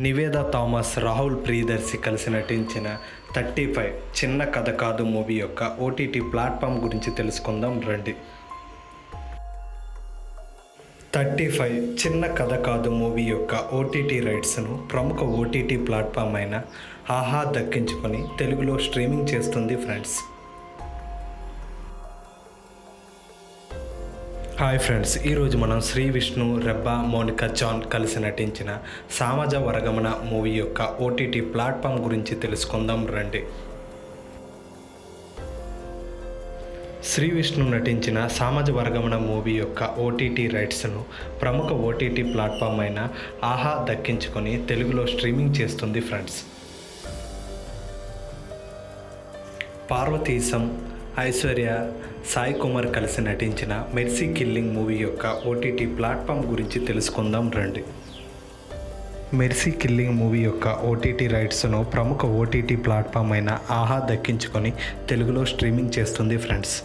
Nivetha Thomas, Rahul Priyadarshi కలిసి నటించిన 35 చిన్న కథ కాదు మూవీ యొక్క ఓటీటీ ప్లాట్ఫామ్ గురించి తెలుసుకుందాం రండి. 35 చిన్న కథ కాదు మూవీ యొక్క ఓటీటీ రైట్స్ను ప్రముఖ ఓటీటీ ప్లాట్ఫామ్ అయిన ఆహా దక్కించుకొని తెలుగులో స్ట్రీమింగ్ చేస్తుంది ఫ్రెండ్స్. హాయ్ ఫ్రెండ్స్, ఈరోజు మనం శ్రీ విష్ణు, రెబ్బా, మోనికా జాన్ కలిసి నటించిన సామాజ వరగమన మూవీ యొక్క ఓటీటీ ప్లాట్ఫామ్ గురించి తెలుసుకుందాం రండి. శ్రీ విష్ణు నటించిన సామాజ వరగమన మూవీ యొక్క ఓటీటీ రైట్స్ను ప్రముఖ ఓటీటీ ప్లాట్ఫామ్ అయిన ఆహా దక్కించుకొని తెలుగులో స్ట్రీమింగ్ చేస్తుంది ఫ్రెండ్స్. పార్వతీశం, ఐశ్వర్య, సాయి కుమార్ కలిసి నటించిన మెర్సీ కిల్లింగ్ మూవీ యొక్క ఓటీటీ ప్లాట్ఫామ్ గురించి తెలుసుకుందాం రండి. మెర్సీ కిల్లింగ్ మూవీ యొక్క ఓటీటీ రైట్స్ను ప్రముఖ ఓటీటీ ప్లాట్ఫామ్ అయిన ఆహా దక్కించుకొని తెలుగులో స్ట్రీమింగ్ చేస్తుంది ఫ్రెండ్స్.